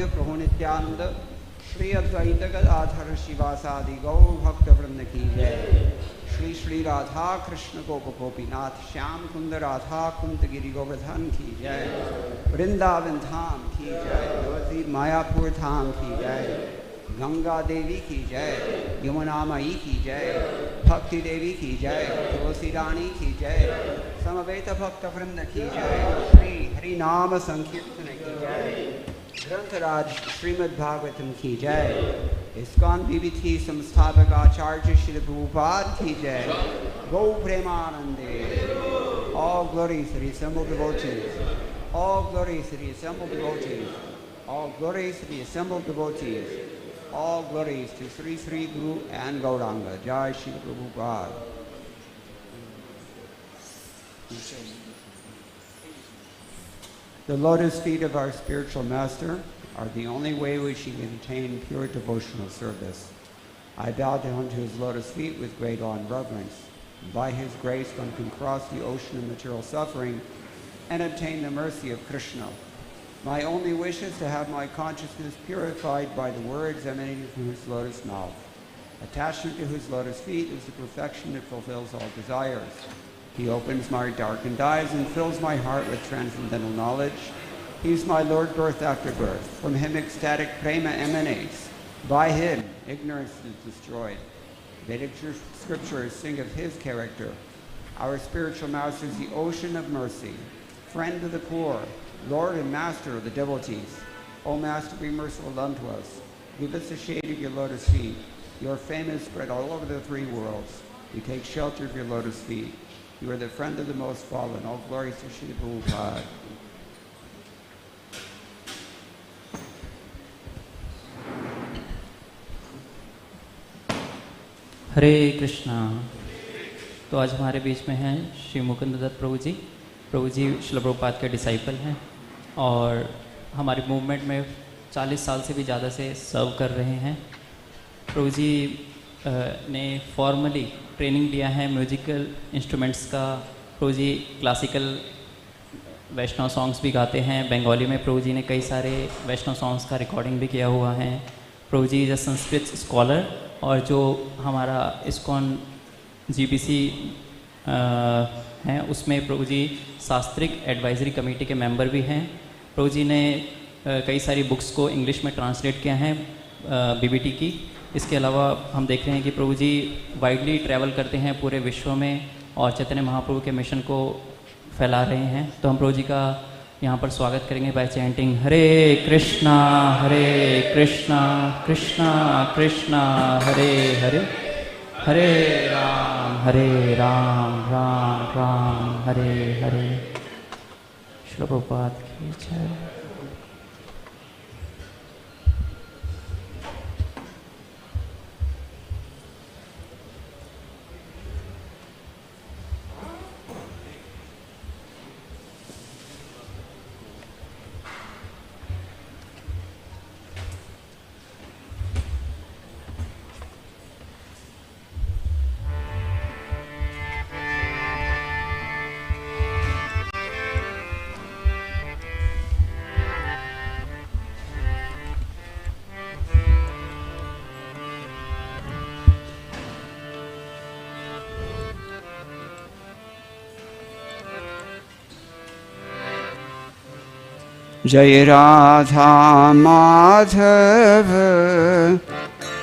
प्रभु नित्यानंद श्री अद्वैत गदाधर शिवासादि गौर भक्त वृंद की जय। श्री श्री राधा कृष्ण गोप गोपीनाथ श्याम कुंद राधा कुंद गिरि गोवर्धन की जय। वृंदावन धाम की जय। नवद्वीप मायापुर धाम की जय। गंगा देवी की जय। यमुना मई की जय। भक्ति देवी की जय। तुलसी रानी की जय। समवेत भक्त वृंद की जय। श्री हरि नाम संकीर्तन की जय। ग्रंथराज श्रीमद् भागवतम की जय। इस्कॉन बीबीथी संस्थापक आचार्य श्री प्रभुपाद की जय। गौ प्रेमानंदे। All glories to the assembled devotees. All glories to the assembled devotees. All glories to the assembled devotees. All glories to Sri Sri Guru and Gauranga. Jai Shri Prabhupada. The lotus feet of our spiritual master are the only way we can attain pure devotional service. I bow down to his lotus feet with great awe and reverence. By his grace, one can cross the ocean of material suffering and obtain the mercy of Krishna. My only wish is to have my consciousness purified by the words emanating from his lotus mouth. Attachment to his lotus feet is the perfection that fulfills all desires. He opens my darkened eyes and fills my heart with transcendental knowledge. He is my Lord birth after birth. From him ecstatic prema emanates. By him ignorance is destroyed. Vedic scriptures sing of his character. Our spiritual master is the ocean of mercy, friend of the poor, Lord and master of the devotees. O Master, be merciful unto us. Give us the shade of your lotus feet. Your fame is spread all over the three worlds. We take shelter of your lotus feet. You are the friend of the most fallen. All glories to Srila Prabhupada. हरे कृष्णा। तो आज हमारे बीच में हैं श्री मुकुंद दत्त प्रभु जी। प्रभु जी श्रील प्रभुपाद के disciple हैं और हमारी movement में 40 साल से भी ज़्यादा से सर्व कर रहे हैं। प्रभु जी ने फॉर्मली ट्रेनिंग लिया है म्यूजिकल इंस्ट्रूमेंट्स का। प्रभु जी क्लासिकल वैष्णव सॉन्ग्स भी गाते हैं। बंगाली में प्रभु जी ने कई सारे वैष्णव सॉन्ग्स का रिकॉर्डिंग भी किया हुआ है। प्रभु जी इज़ अ संस्कृत स्कॉलर और जो हमारा इस्कॉन जीबीसी हैं उसमें प्रभु जी शास्त्रिक एडवाइजरी कमेटी के मेंबर भी हैं। प्रभु जी ने कई सारी बुक्स को इंग्लिश में ट्रांसलेट किया है बीबीटी की। इसके अलावा हम देख रहे हैं कि प्रभु जी वाइडली ट्रैवल करते हैं पूरे विश्व में और चैतन्य महाप्रभु के मिशन को फैला रहे हैं। तो हम प्रभु जी का यहाँ पर स्वागत करेंगे बाय चैंटिंग हरे कृष्णा कृष्णा कृष्णा हरे हरे, हरे राम राम राम हरे हरे। श्रील प्रभुपाद की जय। जय राधा माधव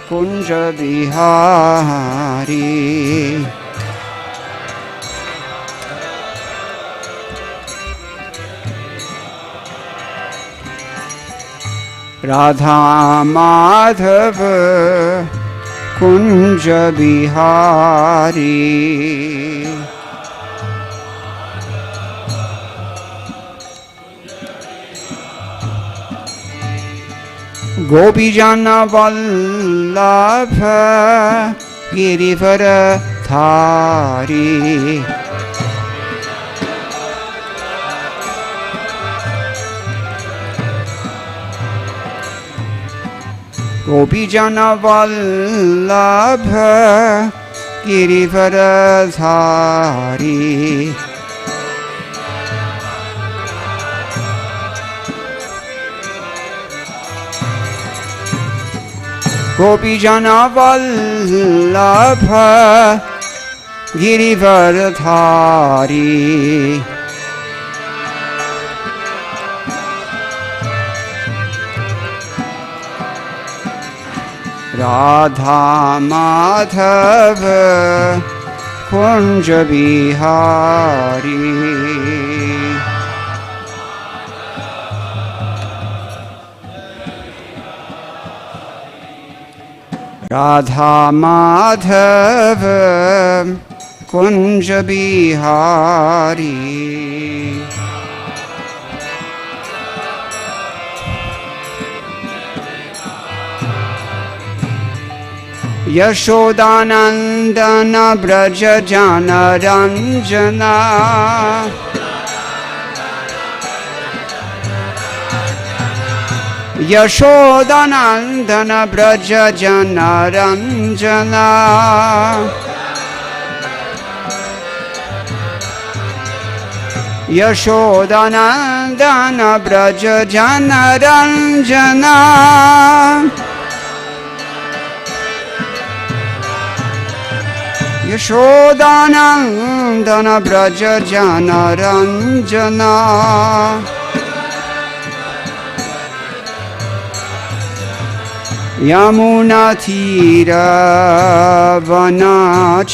कुंज बिहारी। राधा माधव कुंज बिहारी। गोपी जन वल्लभ गिरिवर धारी। गोपी जन वल्लभ गिरिवर धारी। Gopijana Vallabha Girivaradhari Radha Madhava Kunja Bihari Radha Madhava Kunja Bihari Yashodanandana Braja Jana Ranjana Yashodanandana Braja Jana Ranjana Yashodanandana Braja Jana Ranjana Yashodanandana Braja Jana Ranjana Yamuna Tira Vanachari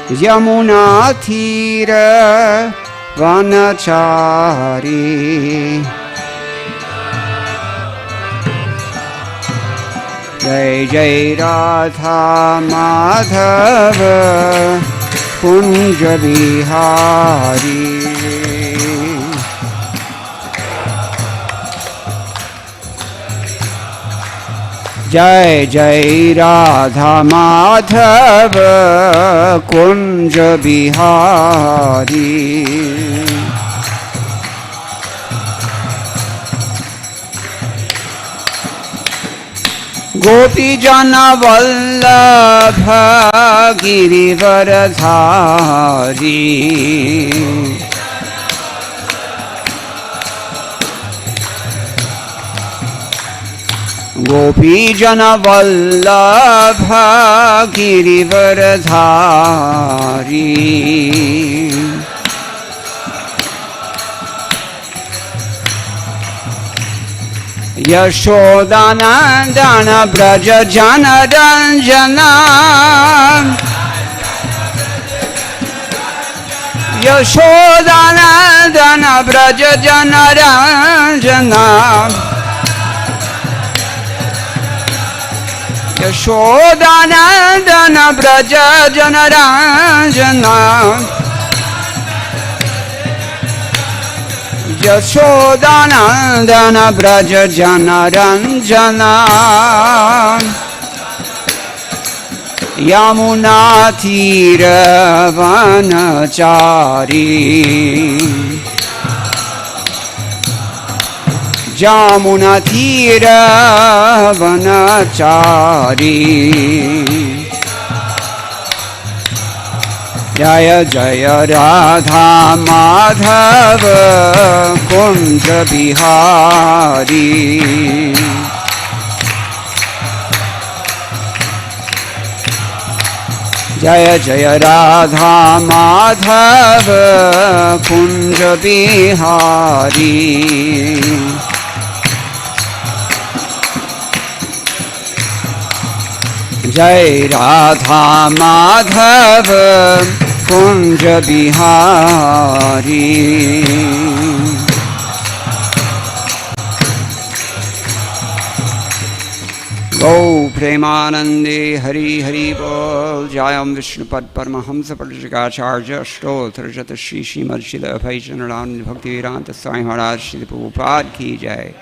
Yamuna Tira Vanachari Jai Jai Radha Madhava Kunja Bihari Jai Jai Radha Madhava Kunja Bihari Gopijana Vallabha Girivaradhari Gopijana Vallabha Girivaradhari Yashodanandana Braja Jana Ranjana Yashodanandana Braja Jana Ranjana Yashodanandana Braja Jana Ranjana Yashodanandana Braja Jana Ranjana Yamuna Tira Vanachari Yamuna Tira Vanachari Jaya Jaya Radha Madhava Kunja Bihari Jaya Jaya Radha Madhava Kunja Bihari Jai Radha Madhava Kunja Bihari Go Premanande Hari Hari Bol Jayam Vishnupad Paramahamsa Parajagacharya Shtotra Jata Shri Shrimad Srila Bhaktivedanta Bhaktivedanta Swami Prabhupada Ki Jai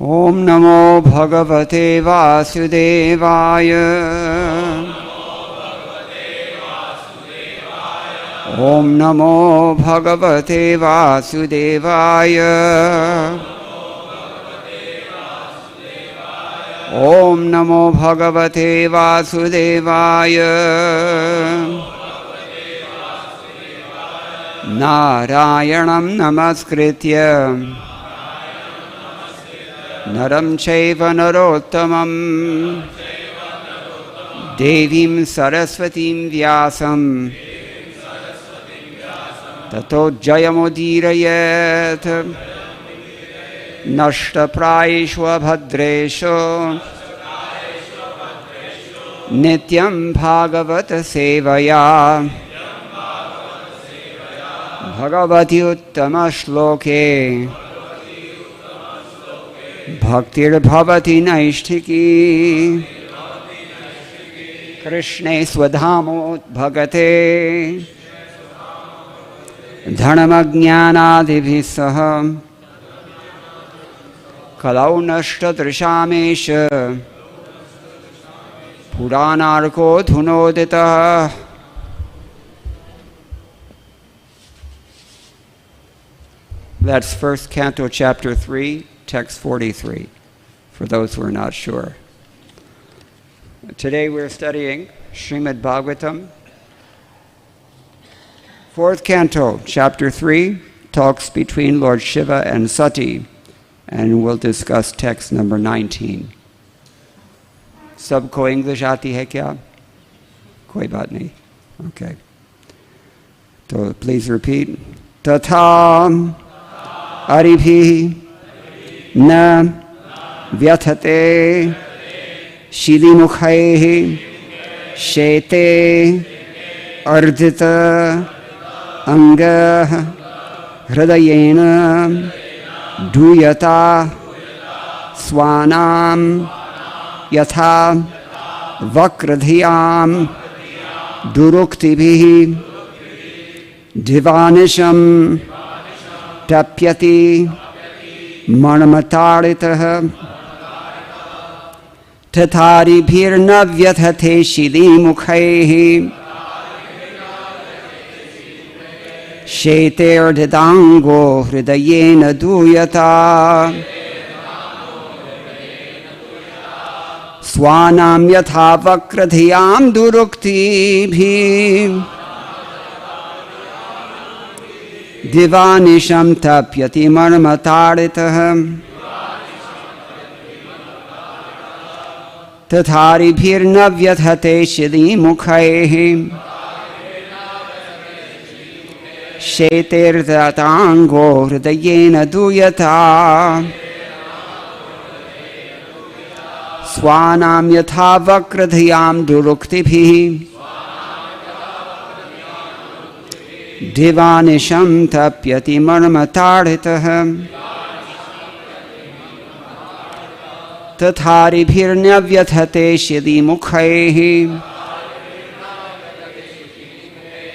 Om Namo Bhagavate Vasudevaya Om Namo Bhagavate Vasudevaya. Om Namo Bhagavate Vasudevaya. Narayanam Namaskritya Naram Chaiva Narottamam Devim Saraswatim Vyasam Tato Jayamudirayet Nashta Praishwa Bhadresho Nityam Bhagavata Sevaya Bhagavati Uttama Shloke Bhaktir Bhavati Naishtiki Krishne Swadhamut Bhagate Dhanamajnanadibhi Saham Kalau Nashta Drishamesha Puranarko Dhunodita. That's first canto, chapter 3, text 43, for those who are not sure. Today we're studying Shrimad Bhagavatam. Fourth canto, chapter 3, talks between Lord Shiva and Sati, and we'll discuss text number 19. Sabko English aati hai kya? Koi baat nahi. Okay. So please repeat. Tatha Aribhi na vyathate shilimukhaihi shete ardhita anga hridayena duyata swanam yatha vakradhyam duruktibhi divanisham tapyati manamataritah tatharibhirna vyathate shilimukhaihi sheter didango hridayena duyata swanam yatha vakradhyam duruktibhi divanisham tapyati marmataritah tatharibhirna vyathate shilimukhaihi sheter datango hridayena duyata swanam yatha vakradhyam duruktibhi divanisham tapyati marmataritah tatharibhirna vyathate shilimukhaihi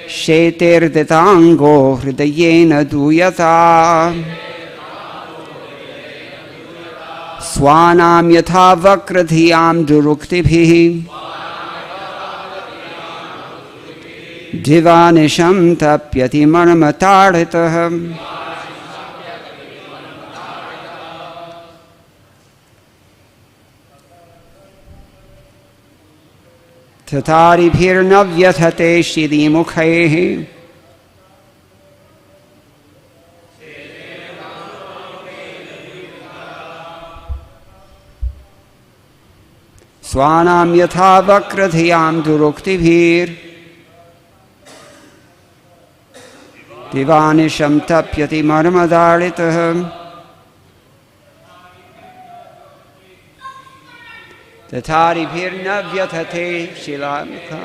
sheter ditango hridayena duyata swanam yatha vakradhyam duruktibhi divanisham tapyati marmataritah. Tatharibhirna vyathate shilimukhaihi swanam yatha vakradhyam duruktibhir divanisham tapyati marmadaritah tatharibhirna vyathate shilamukha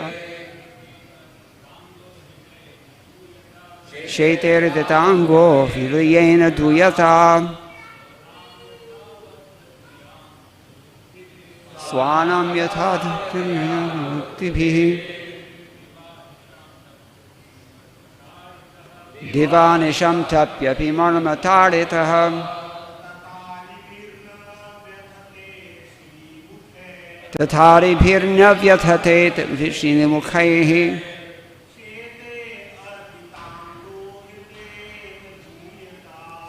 sheter ditango hridayena duyata swanam yatha muktibihi divanisham tapyapi marmataritah tatharibhirna vyathate shilimukhaihi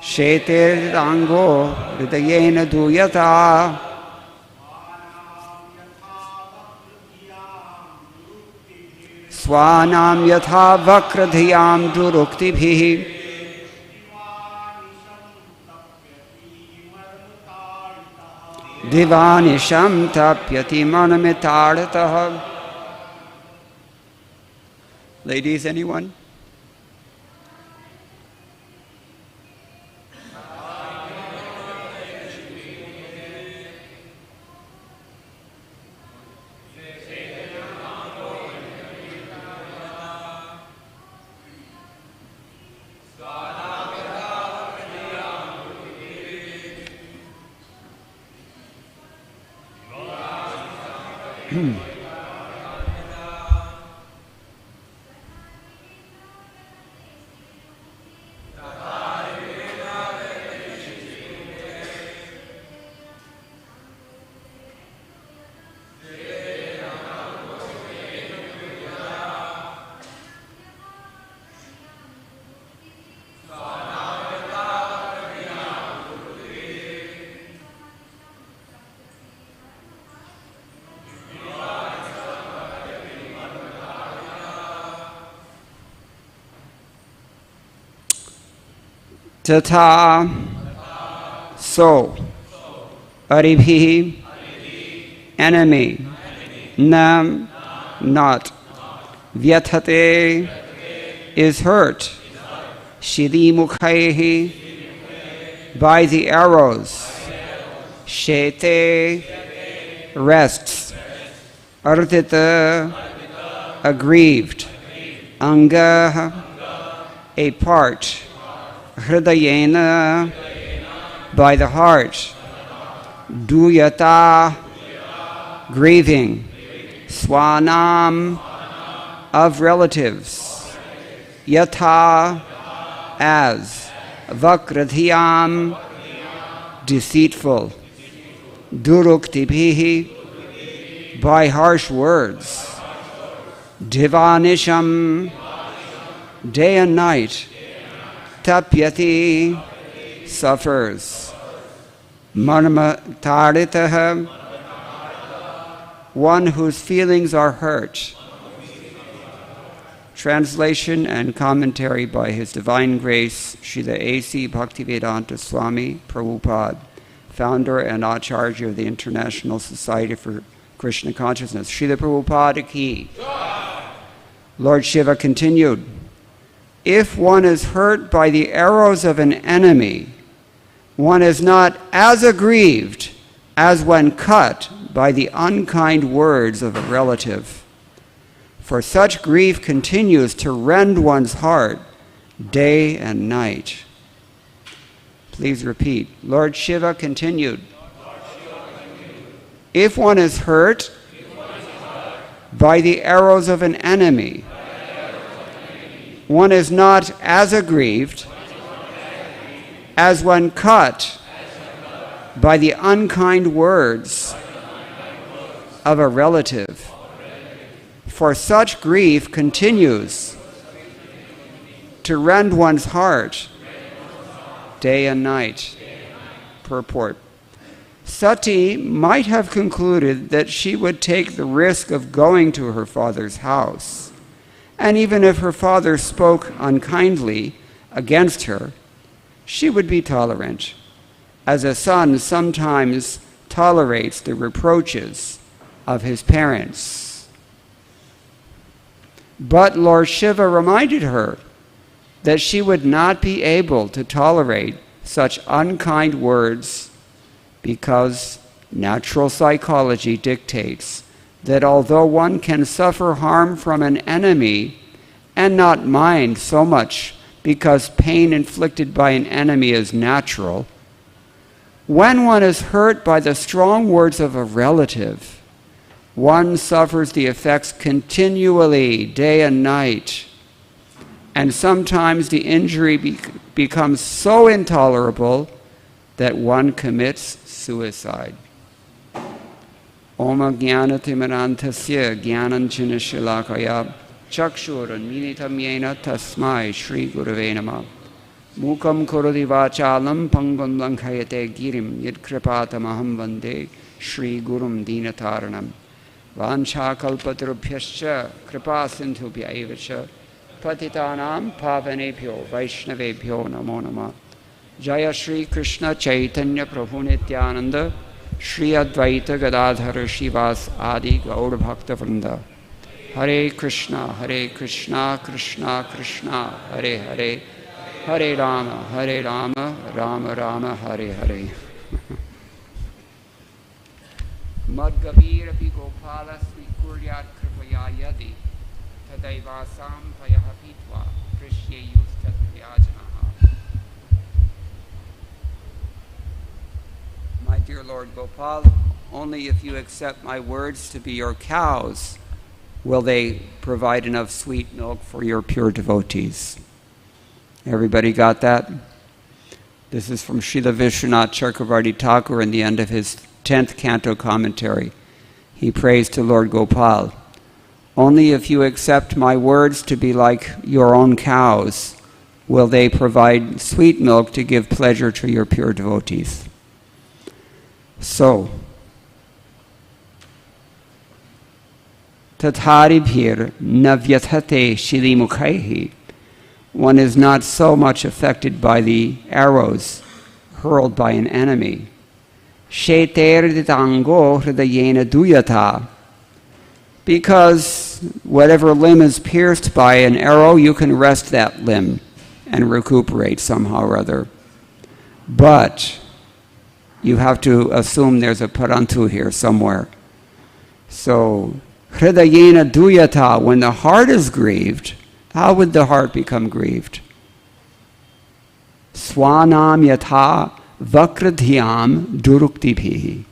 Shetir-ango hridayena duyata. Swanam yatha vakradhyam duruktibhi. Divanisham tapyati manamitarataha. Ladies, anyone? Tata, so, aribhi, enemy, nam, not, vyathate, is hurt, shidi mukhaihi, by the arrows, shete, rests, ardita, aggrieved, anga, a part, hridayena, by the heart, duyata, grieving, swanam, of relatives, yatha, as, vakradhyam, deceitful, duruktibhi, by harsh words, divanisham, day and night, tapyati, suffers, manamataritaha, one whose feelings are hurt. Translation and commentary by His Divine Grace, Srila A.C. Bhaktivedanta Swami Prabhupada, founder and Acharya of the International Society for Krishna Consciousness. Srila Prabhupada ki. Lord Shiva continued, if one is hurt by the arrows of an enemy, one is not as aggrieved as when cut by the unkind words of a relative. For such grief continues to rend one's heart day and night. Please repeat. Lord Shiva continued, if one is hurt by the arrows of an enemy, one is not as aggrieved as when cut by the unkind words of a relative. For such grief continues to rend one's heart day and night. Purport. Sati might have concluded that she would take the risk of going to her father's house. And even if her father spoke unkindly against her, she would be tolerant, as a son sometimes tolerates the reproaches of his parents. But Lord Shiva reminded her that she would not be able to tolerate such unkind words because natural psychology dictates that although one can suffer harm from an enemy and not mind so much because pain inflicted by an enemy is natural, when one is hurt by the strong words of a relative, one suffers the effects continually, day and night. And sometimes the injury becomes so intolerable that one commits suicide. Oma jnanatimarantasya jnananjana shalakaya chakshuranminitam yena tasmai Shri Gurave Namah. Mukam karoti vachalam pangam lankhayate girim yad kripatamaham vande Shri Gurum Dinataranam. Vancha kalpatarubhyascha kripa sindhubhya evacha patitanam pavanebhyo vaishnavebhyo namo namah. Jaya Shri Krishna Chaitanya Prabhu Nityananda Shri Advaita Gadadhara Shivas Adi Gaur Bhakta Vrinda. Hare Krishna Krishna Krishna Hare Hare Hare Rama Rama Rama Hare Hare. Madgavir api Gopala Srikuryat Kripaya Yadi Tadaivasam Payahapitva Krishye Yustat Vyajanaha. My dear Lord Gopal, only if you accept my words to be your cows will they provide enough sweet milk for your pure devotees. Everybody got that? This is from Srila Vishwanath Chakravarti Thakur in the end of his 10th canto commentary. He prays to Lord Gopal, only if you accept my words to be like your own cows will they provide sweet milk to give pleasure to your pure devotees. So, tatharibhir navyathate shilimukhaihi. One is not so much affected by the arrows hurled by an enemy. Sheterditango hridayena duyata. Because whatever limb is pierced by an arrow, you can rest that limb and recuperate somehow or other. But you have to assume there's a parantu here somewhere. So, hridayena duyata, when the heart is grieved, how would the heart become grieved? Swanam yatha vakradhyam duruktibhihi.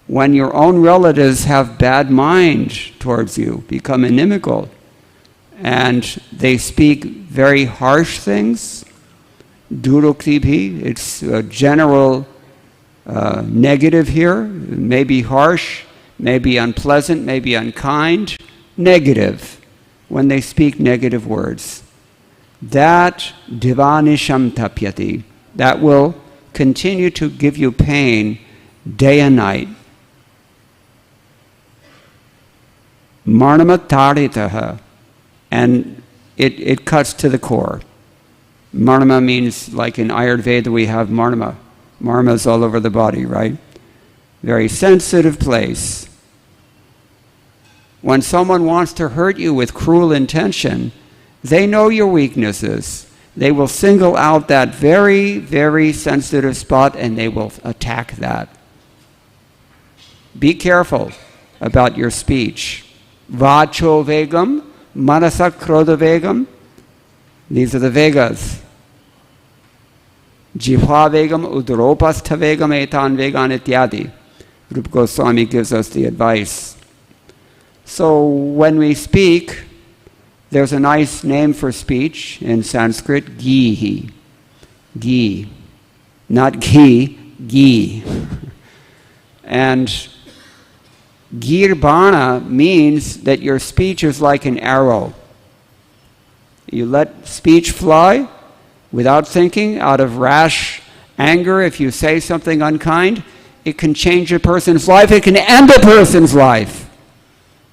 When your own relatives have bad mind towards you, become inimical, and they speak very harsh things, duruktibhi, it's a general negative here, maybe harsh, maybe unpleasant, maybe unkind, negative, when they speak negative words. That divanisham tapyati, that will continue to give you pain day and night. Marnamataritaha, and it cuts to the core. Marnama means, like in Ayurveda we have marnama. Marnama is all over the body, right? Very sensitive place. When someone wants to hurt you with cruel intention, they know your weaknesses. They will single out that very, very sensitive spot and they will attack that. Be careful about your speech. Vacho vegam, manasa krodha vegam. These are the vegas. Jihva vegam, udropastha vegam, etan vegan ityadi. Rupa Goswami gives us the advice. So when we speak, there's a nice name for speech in Sanskrit, gihi. Gi. Not ghee, gi. And girbana means that your speech is like an arrow. You let speech fly without thinking, out of rash anger. If you say something unkind, it can change a person's life. It can end a person's life.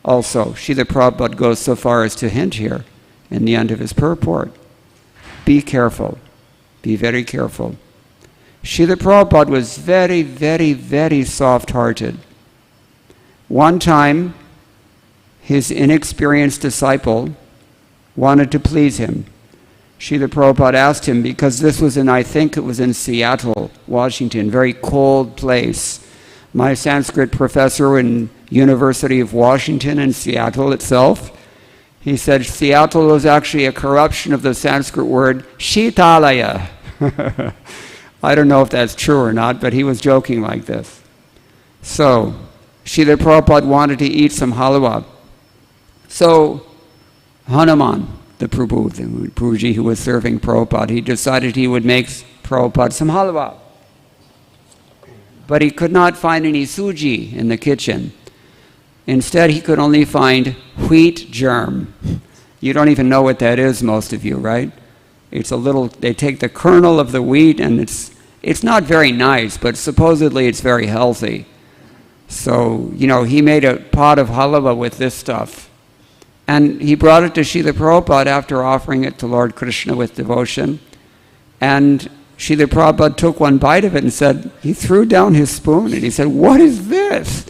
Also, Srila Prabhupada goes so far as to hint here in the end of his purport. Be careful. Be very careful. Srila Prabhupada was very, very, very soft-hearted. One time, his inexperienced disciple wanted to please him. Srila Prabhupada asked him, because this was I think it was in Seattle, Washington, very cold place. My Sanskrit professor in University of Washington in Seattle itself, he said Seattle was actually a corruption of the Sanskrit word Shitalaya. I don't know if that's true or not, but he was joking like this. So, Srila Prabhupada wanted to eat some halwa. So, Hanuman, the Prabhuji who was serving Prabhupada, he decided he would make Prabhupada some halwa. But he could not find any suji in the kitchen. Instead, he could only find wheat germ. You don't even know what that is, most of you, right? It's a little, they take the kernel of the wheat, and it's not very nice, but supposedly it's very healthy. So, he made a pot of halwa with this stuff. And he brought it to Srila Prabhupada after offering it to Lord Krishna with devotion. And Srila Prabhupada took one bite of it and said, he threw down his spoon and he said, "What is this?"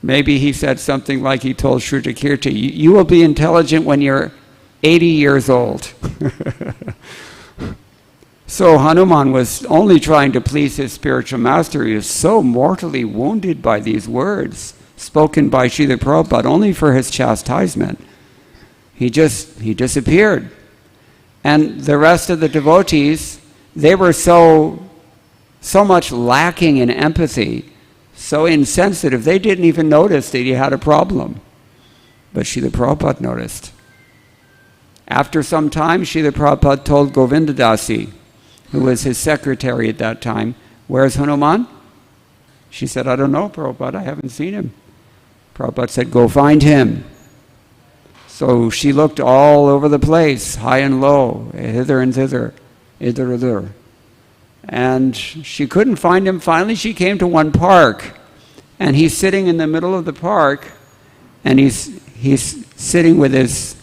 Maybe he said something like he told Shrutakirti, "You will be intelligent when you're 80 years old." So Hanuman was only trying to please his spiritual master. He was so mortally wounded by these words spoken by Srila Prabhupada only for his chastisement. He disappeared. And the rest of the devotees, they were so much lacking in empathy, so insensitive, they didn't even notice that he had a problem. But Srila Prabhupada noticed. After some time, Srila Prabhupada told Govinda Dasi, who was his secretary at that time, "Where's Hanuman?" She said, "I don't know, Prabhupada, I haven't seen him." Prabhupada said, "Go find him." So she looked all over the place, high and low, hither and thither, hither. And she couldn't find him. Finally, she came to one park, and he's sitting in the middle of the park, and he's sitting with his,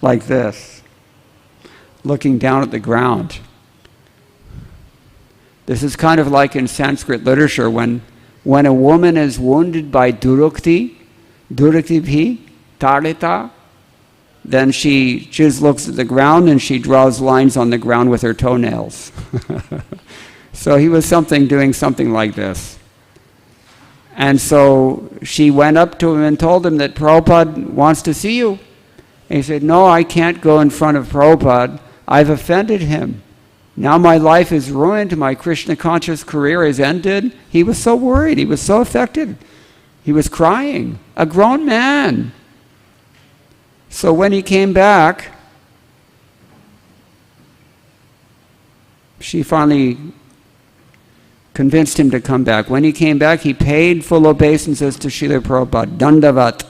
like this, looking down at the ground. This is kind of like in Sanskrit literature, when a woman is wounded by durukti bhi, tarita, then she just looks at the ground and she draws lines on the ground with her toenails. So he was doing something like this. And so she went up to him and told him that Prabhupada wants to see you. And he said, "No, I can't go in front of Prabhupada. I've offended him. Now my life is ruined, my Krishna conscious career is ended." He was so worried, he was so affected. He was crying, a grown man. So when he came back, she finally convinced him to come back. When he came back, he paid full obeisances to Srila Prabhupada, dandavat.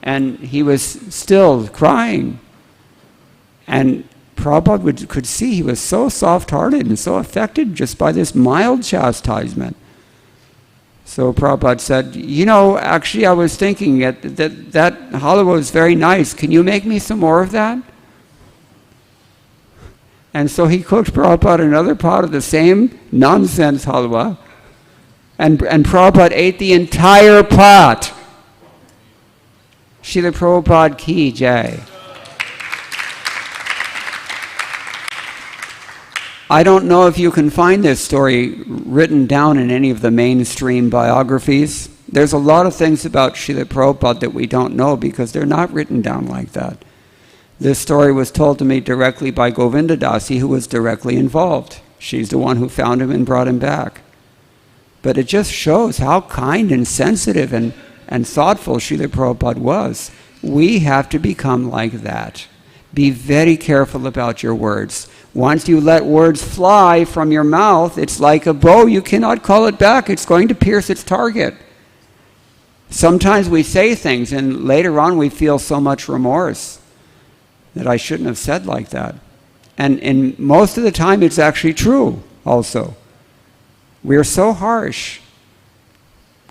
And he was still crying. And Prabhupada could see he was so soft-hearted and so affected just by this mild chastisement. So Prabhupada said, "Actually I was thinking that halwa was very nice. Can you make me some more of that?" And so he cooked Prabhupada another pot of the same nonsense halwa, and Prabhupada ate the entire pot. Srila Prabhupada ki jai. I don't know if you can find this story written down in any of the mainstream biographies. There's a lot of things about Srila Prabhupada that we don't know because they're not written down like that. This story was told to me directly by Govinda Dasi, who was directly involved. She's the one who found him and brought him back. But it just shows how kind and sensitive and thoughtful Srila Prabhupada was. We have to become like that. Be very careful about your words. Once you let words fly from your mouth, it's like a bow. You cannot call it back. It's going to pierce its target. Sometimes we say things and later on we feel so much remorse that I shouldn't have said like that. And most of the time it's actually true also. We're so harsh.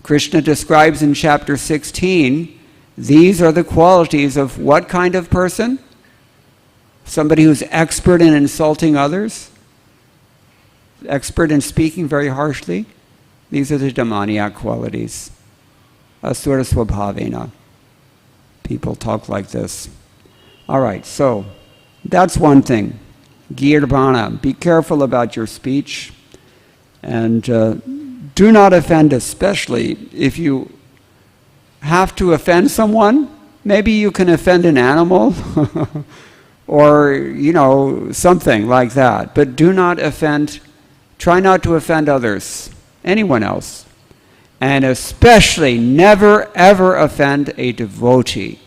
Krishna describes in chapter 16, these are the qualities of what kind of person? Somebody who's expert in insulting others, expert in speaking very harshly. These are the demoniac qualities. Asura swabhavena. People talk like this. All right, so that's one thing. Girbana, be careful about your speech. And do not offend, especially if you have to offend someone. Maybe you can offend an animal. Or, something like that. But do not offend, try not to offend others, anyone else. And especially never ever offend a devotee.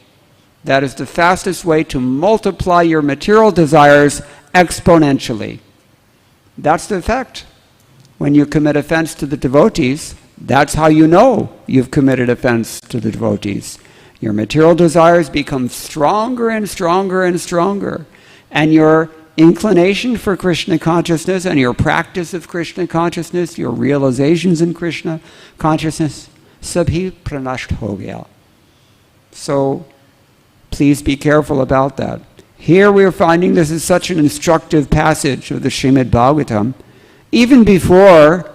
That is the fastest way to multiply your material desires exponentially. That's the effect. When you commit offense to the devotees, that's how you know you've committed offense to the devotees. Your material desires become stronger and stronger and stronger. And your inclination for Krishna consciousness and your practice of Krishna consciousness, your realizations in Krishna consciousness, sabhi pranasht ho gaya. So please be careful about that. Here we are finding this is such an instructive passage of the Shrimad Bhagavatam, even before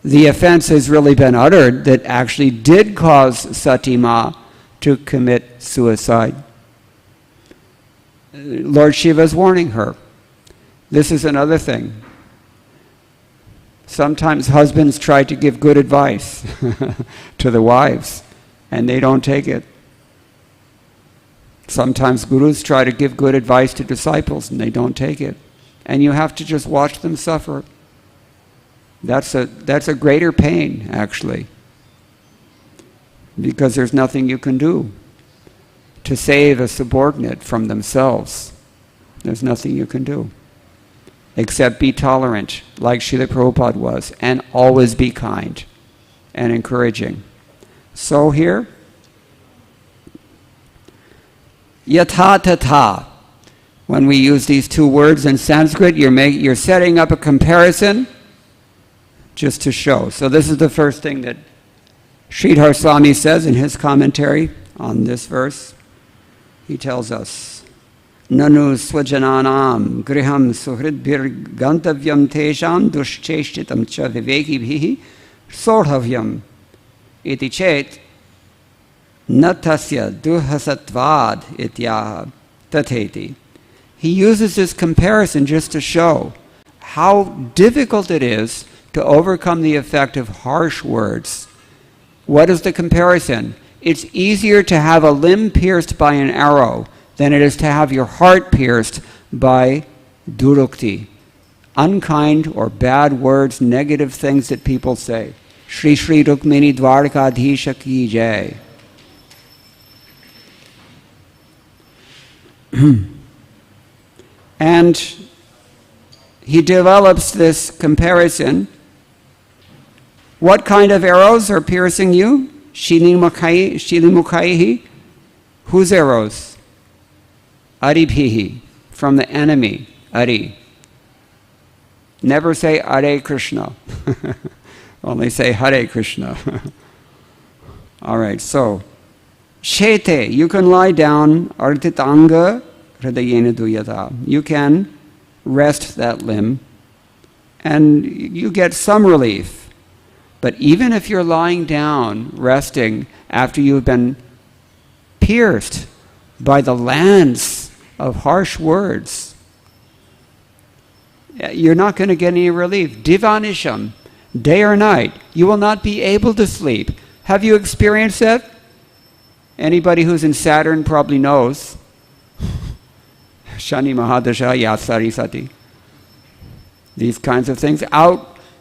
the offense has really been uttered, that actually did cause Sati Ma to commit suicide. Lord Shiva is warning her. This is another thing. Sometimes husbands try to give good advice to the wives, and they don't take it. Sometimes gurus try to give good advice to disciples, and they don't take it. And you have to just watch them suffer. That's a greater pain, actually, because there's nothing you can do to save a subordinate from themselves. There's nothing you can do except be tolerant, like Srila Prabhupada was, and always be kind and encouraging. So here, yatha tata. When we use these two words in Sanskrit, you're setting up a comparison just to show. So this is the first thing that Sridhar Swami says in his commentary on this verse. He tells us, Nanu swajananam griham suhridbhir gantavyam tesham dushcheshtitam cha vivekibhihi sodhavyam iti chet natasya duhasatvad ityaha tatheti. He uses this comparison just to show how difficult it is to overcome the effect of harsh words. What is the comparison? It's easier to have a limb pierced by an arrow than it is to have your heart pierced by durukti, unkind or bad words, negative things that people say. Shri Shri Rukmini Dwarka Dhisha Ki Jai. And he develops this comparison. What kind of arrows are piercing you? Shilimukaihi. Whose arrows? Aribhihi, from the enemy, Ari. Never say Hare Krishna. Only say Hare Krishna. All right, so Shete, you can lie down, Artitanga Hridayena Duyata. You can rest that limb and you get some relief. But even if you're lying down, resting, after you've been pierced by the lance of harsh words, you're not going to get any relief. Divanisham, day or night, you will not be able to sleep. Have you experienced that? Anybody who's in Saturn probably knows. Shani Mahadasha Yatsari Sati. These kinds of things.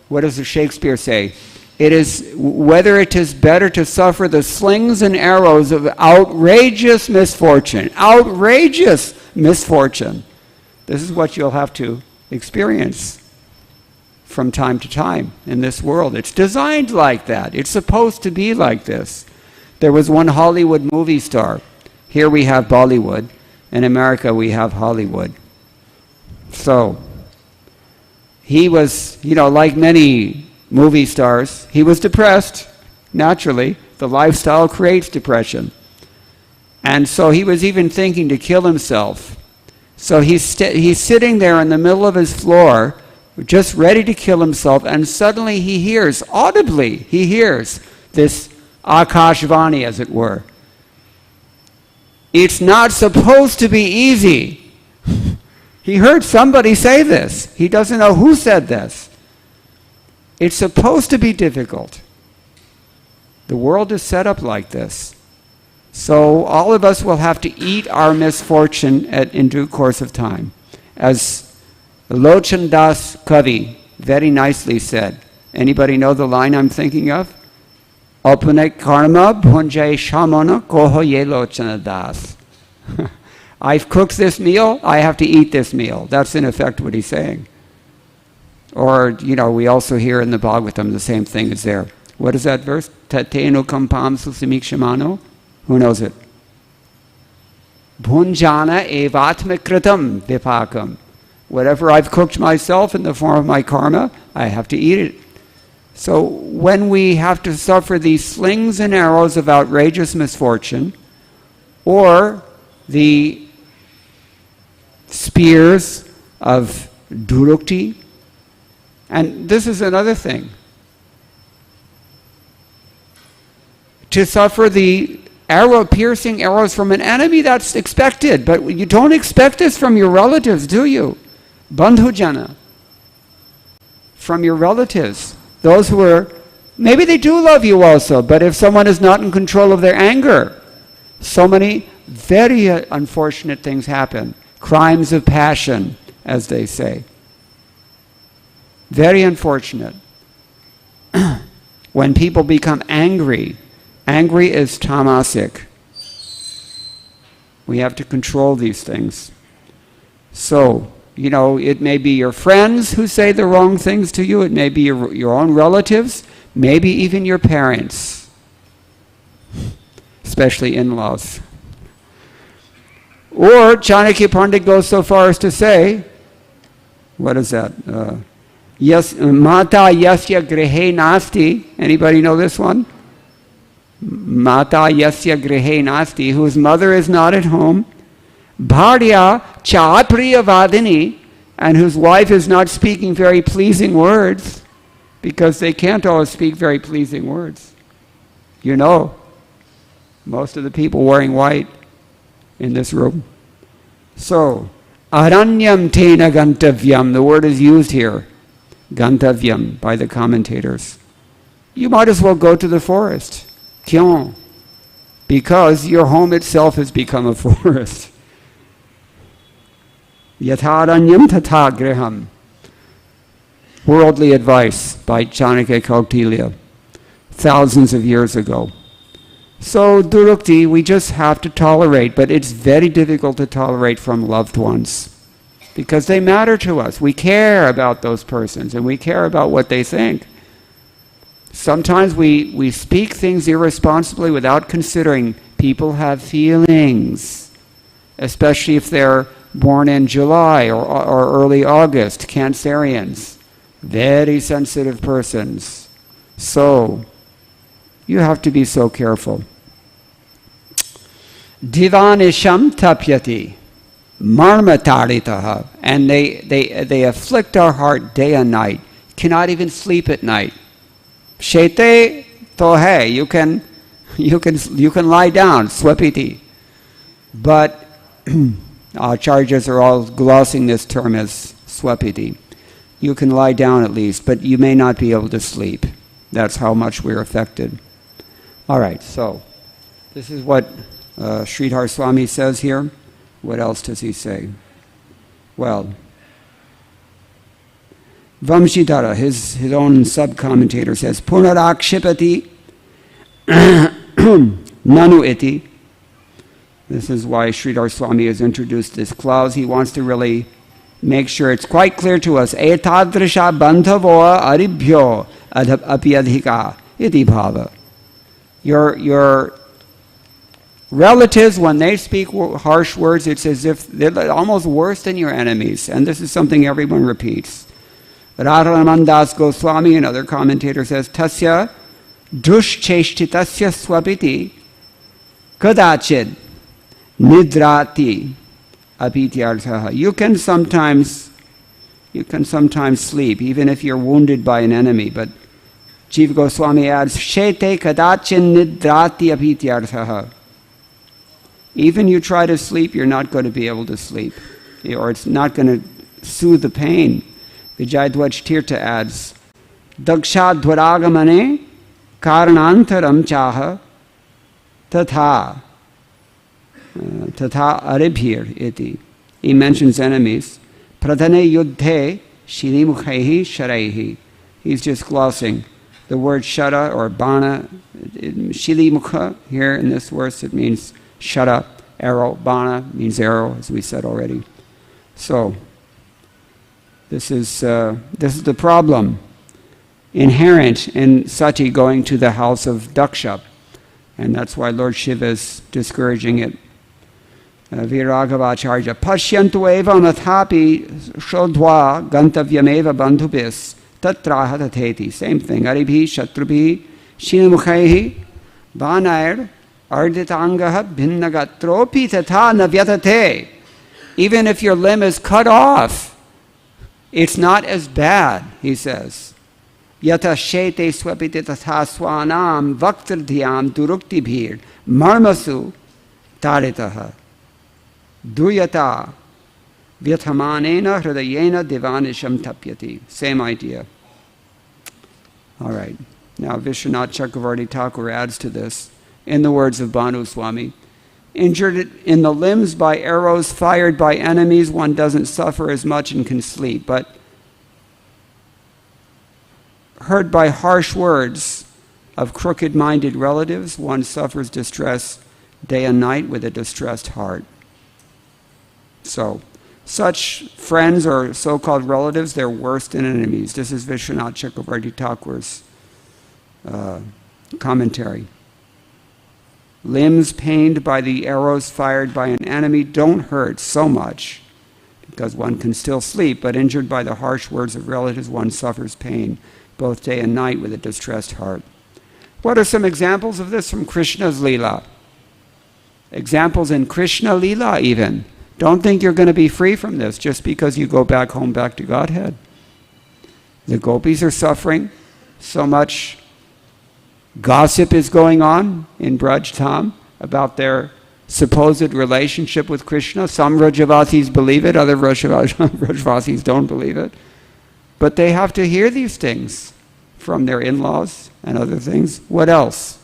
What does Shakespeare say? It is whether it is better to suffer the slings and arrows of outrageous misfortune. Outrageous misfortune. This is what you'll have to experience from time to time in this world. It's designed like that. It's supposed to be like this. There was one Hollywood movie star. Here we have Bollywood. In America we have Hollywood. So, he was, like many movie stars, he was depressed. Naturally, the lifestyle creates depression. And so he was even thinking to kill himself. So he's sitting there in the middle of his floor, just ready to kill himself, and suddenly he hears, audibly, he hears this Akashvani, as it were. It's not supposed to be easy. He heard somebody say this. He doesn't know who said this. It's supposed to be difficult. The world is set up like this. So all of us will have to eat our misfortune in due course of time. As Lochan Das Kavi very nicely said. Anybody know the line I'm thinking of? Apane karma bhunjay shamana koho ye Lochana Das. I've cooked this meal, I have to eat this meal. That's in effect what he's saying. Or, we also hear in the Bhagavatam the same thing is there. What is that verse? Tateno kampam susimik shamano? Who knows it? Bhunjana evatmakritam vipakam. Whatever I've cooked myself in the form of my karma, I have to eat it. So when we have to suffer these slings and arrows of outrageous misfortune, or the spears of durukti, and this is another thing, to suffer the piercing arrows from an enemy, that's expected, but you don't expect this from your relatives, do you? Bandhujana, from your relatives, those who are, maybe they do love you also, but if someone is not in control of their anger, so many very unfortunate things happen. Crimes of passion, as they say. Very unfortunate. When people become angry, angry is tamasic. We have to control these things. So, it may be your friends who say the wrong things to you, it may be your own relatives, maybe even your parents, especially in-laws. Or Chanakya Pandit goes so far as to say, what is that? Yes, Mata Yasya Grihe Nasti. Anybody know this one? Mata Yasya Grihe Nasti, whose mother is not at home. Bharya Chapriya Vadini, and whose wife is not speaking very pleasing words, because they can't always speak very pleasing words. Most of the people wearing white in this room. So, aranyam tena gantavyam, the word is used here, gantavyam, by the commentators. You might as well go to the forest. Kyon? Because your home itself has become a forest. Yatharanyam tatha griham. Worldly advice by Chanakya Kautilya, thousands of years ago. So durukti, we just have to tolerate, but it's very difficult to tolerate from loved ones because they matter to us. We care about those persons and we care about what they think. Sometimes we speak things irresponsibly without considering people have feelings, especially if they're born in July or early August, Cancerians, very sensitive persons. So you have to be so careful. Divanisham tapyati marmataritaha, and they afflict our heart day and night. Cannot even sleep at night. Shete tohe, you can lie down, swapiti. But acharyas are all glossing this term as swapiti. You can lie down at least, but you may not be able to sleep. That's how much we're affected. All right, so this is what Sridhar Swami says here. What else does he say? Well, Vamshidhara, his own sub-commentator, says, Punarakshipati nanu iti. This is why Sridhar Swami has introduced this clause. He wants to really make sure it's quite clear to us. Etadrisha bandhavo aribhyo apyadhika iti bhava. Your relatives, when they speak harsh words, it's as if they're almost worse than your enemies. And this is something everyone repeats. Radharamandas Goswami, another commentator, says, Tasya dushcheshtitasya swapiti kadachid nidrati apityarthaha. You can sometimes sleep, even if you're wounded by an enemy, but Jiva Goswami adds, Shete kadachin nidrati apityarthaha. Even you try to sleep, you're not going to be able to sleep, or it's not going to soothe the pain. Vijayadwaj Tirtha adds, Daksha dwaragamane karanantaram chaha tatha aribhir iti. He mentions enemies. Pradhane yuddhe shilimukhehi sharaihi. He's just glossing. The word shara or bana, shilimukha, here in this verse, it means shara, arrow. Bana means arrow, as we said already. So, this is the problem inherent in Sati going to the house of Daksha. And that's why Lord Shiva is discouraging it. Viragavacharya. Pashyantu eva anathapi shodhva gantavyameva bandhubis tatraha tatheti. Same thing. Aribhi shatrubhi shinamukhehi banair arditangaha bhinnagatropi tatha navyatate. Even if your limb is cut off, it's not as bad, he says. Yata shete swapite tatha swanam vaktardhyam duruktibhir marmasu taritaha duyata vyathamanena hridayena divanisham tapyati. Same idea. All right. Now Vishwanath Chakravarti Thakur adds to this in the words of Bhanu Swami. Injured in the limbs by arrows fired by enemies, one doesn't suffer as much and can sleep. But hurt by harsh words of crooked-minded relatives, one suffers distress day and night with a distressed heart. So, such friends or so-called relatives, they're worse than enemies. This is Vishwanath Chakravarti Thakur's commentary. Limbs pained by the arrows fired by an enemy don't hurt so much because one can still sleep, but injured by the harsh words of relatives, one suffers pain both day and night with a distressed heart. What are some examples of this from Krishna's Leela? Examples in Krishna Leela even. Don't think you're going to be free from this just because you go back home, back to Godhead. The gopis are suffering so much. Gossip is going on in Braj Dham about their supposed relationship with Krishna. Some Vrajavasis believe it, other Vrajavasis don't believe it. But they have to hear these things from their in-laws and other things. What else?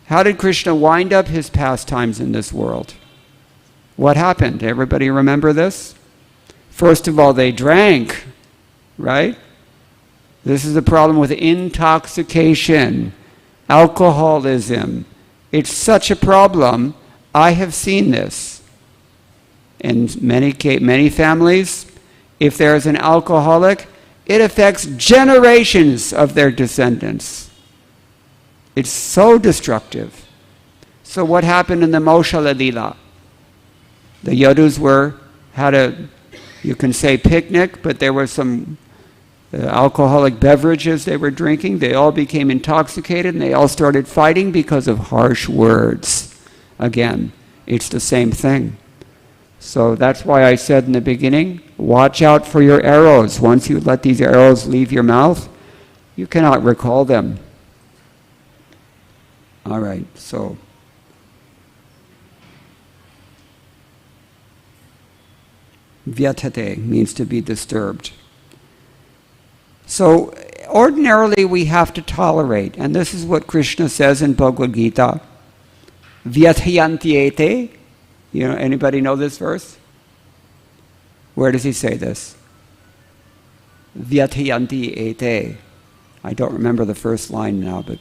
How did Krishna wind up his pastimes in this world? What happened? Everybody remember this? First of all, they drank, right? This is the problem with intoxication. Alcoholism. It's such a problem. I have seen this in many families. If there is an alcoholic, it affects generations of their descendants. It's so destructive. So what happened in the Moshala Leela? The Yadus had a, you can say picnic, but there were some alcoholic beverages they were drinking. They all became intoxicated and they all started fighting because of harsh words. Again, it's the same thing. So that's why I said in the beginning, watch out for your arrows. Once you let these arrows leave your mouth, you cannot recall them. All right, so vyatate means to be disturbed. So ordinarily we have to tolerate, and this is what Krishna says in Bhagavad-gita. Vyathayantyete. You know, anybody know this verse? Where does he say this? Vyathayantyete. I don't remember the first line now, but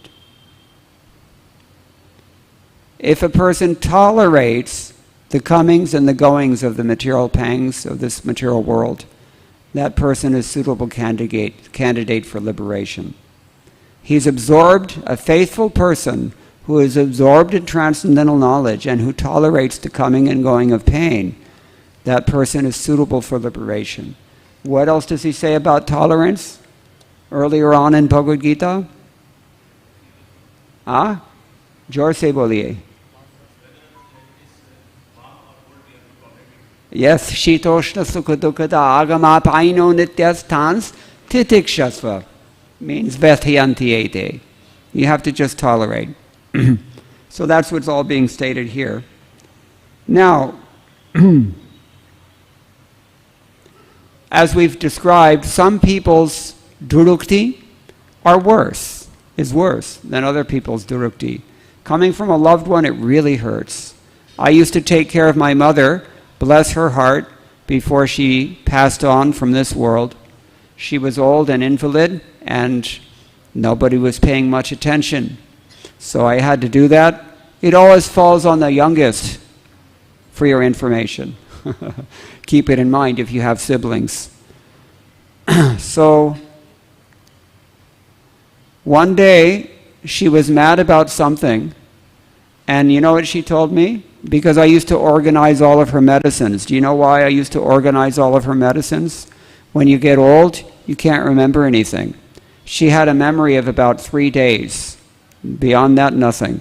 if a person tolerates the comings and the goings of the material pangs of this material world, that person is suitable candidate for liberation. He's absorbed, a faithful person who is absorbed in transcendental knowledge and who tolerates the coming and going of pain. That person is suitable for liberation. What else does he say about tolerance? Earlier on in Bhagavad Gita? Jor se boliye. Yes, shitoshna sukha dukkata agama paino nityasthans titikshasva means vyathayantyete. You have to just tolerate. So that's what's all being stated here. Now, as we've described, some people's durukti is worse than other people's durukti. Coming from a loved one, it really hurts. I used to take care of my mother, bless her heart, before she passed on from this world. She was old and invalid, and nobody was paying much attention. So I had to do that. It always falls on the youngest, for your information. Keep it in mind if you have siblings. So one day she was mad about something, and you know what she told me? Because I used to organize all of her medicines. Do you know why I used to organize all of her medicines? When you get old, you can't remember anything. She had a memory of about 3 days. Beyond that, nothing.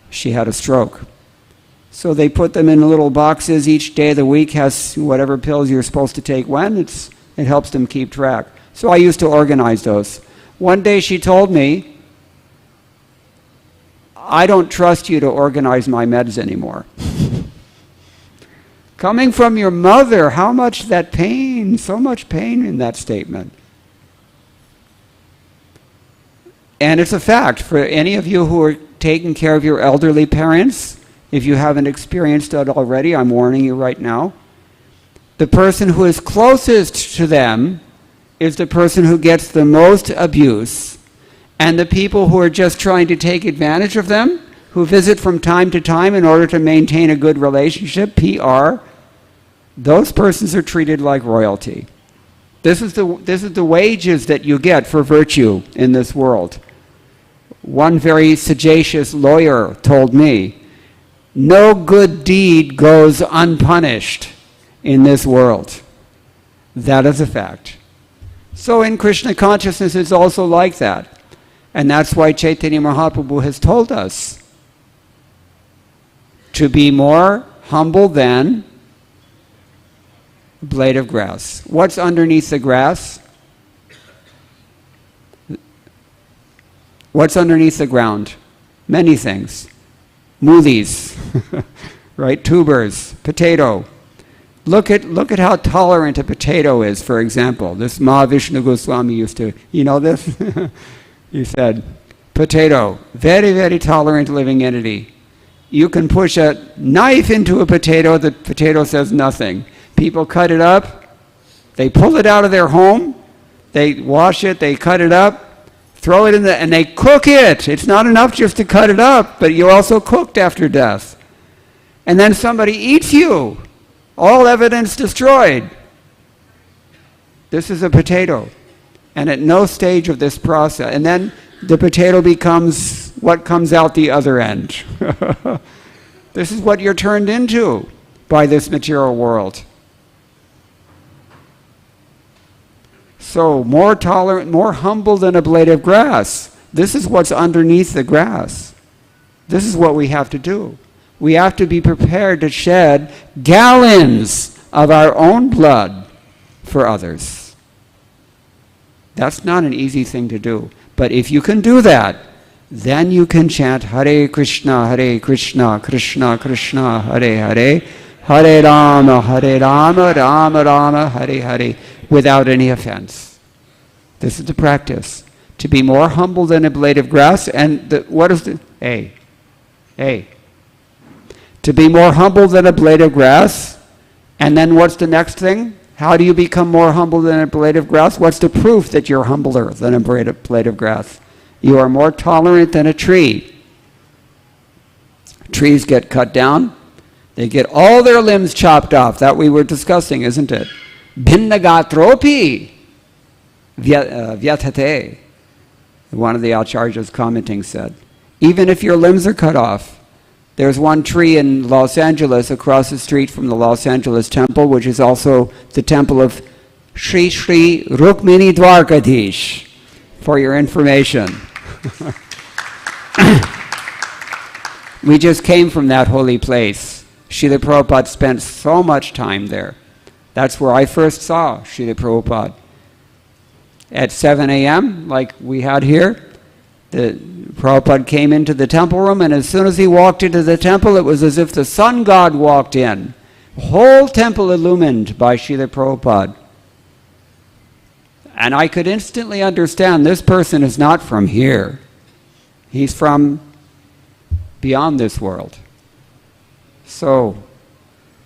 She had a stroke. So they put them in little boxes. Each day of the week has whatever pills you're supposed to take when. It helps them keep track. So I used to organize those. One day she told me, I don't trust you to organize my meds anymore. Coming from your mother, how much that pain, so much pain in that statement. And it's a fact. For any of you who are taking care of your elderly parents, if you haven't experienced that already, I'm warning you right now. The person who is closest to them is the person who gets the most abuse. And the people who are just trying to take advantage of them, who visit from time to time in order to maintain a good relationship, PR, those persons are treated like royalty. This is the wages that you get for virtue in this world. One very sagacious lawyer told me, no good deed goes unpunished in this world. That is a fact. So in Krishna consciousness it's also like that. And that's why Chaitanya Mahaprabhu has told us to be more humble than a blade of grass. What's underneath the grass? What's underneath the ground? Many things. Moolies, right? Tubers, potato. Look at how tolerant a potato is, for example. This Mahavishnu Goswami used to, you know this? He said, potato, very, very tolerant living entity. You can push a knife into a potato, the potato says nothing. People cut it up, they pull it out of their home, they wash it, they cut it up, throw it in and they cook it. It's not enough just to cut it up, but you're also cooked after death. And then somebody eats you. All evidence destroyed. This is a potato. And at no stage of this process, and then the potato becomes what comes out the other end. This is what you're turned into by this material world. So, more tolerant, more humble than a blade of grass. This is what's underneath the grass. This is what we have to do. We have to be prepared to shed gallons of our own blood for others. That's not an easy thing to do. But if you can do that, then you can chant Hare Krishna, Krishna Krishna, Hare Hare, Hare Rama, Rama Rama, Hare Hare, without any offense. This is the practice. To be more humble than a blade of grass, and what is the... To be more humble than a blade of grass, and then what's the next thing? How do you become more humble than a blade of grass? What's the proof that you're humbler than a blade of grass? You are more tolerant than a tree. Trees get cut down. They get all their limbs chopped off. That we were discussing, isn't it? Bhinnagatropi vyatate. One of the acharyas commenting said, even if your limbs are cut off. There's one tree in Los Angeles across the street from the Los Angeles temple, which is also the temple of Sri Sri Rukmini Dwarkadish, for your information. We just came from that holy place. Srila Prabhupada spent so much time there. That's where I first saw Srila Prabhupada. At 7 a.m., like we had here, the Prabhupada came into the temple room, and as soon as he walked into the temple, it was as if the sun god walked in. The whole temple illumined by Srila Prabhupada. And I could instantly understand this person is not from here. He's from beyond this world. So,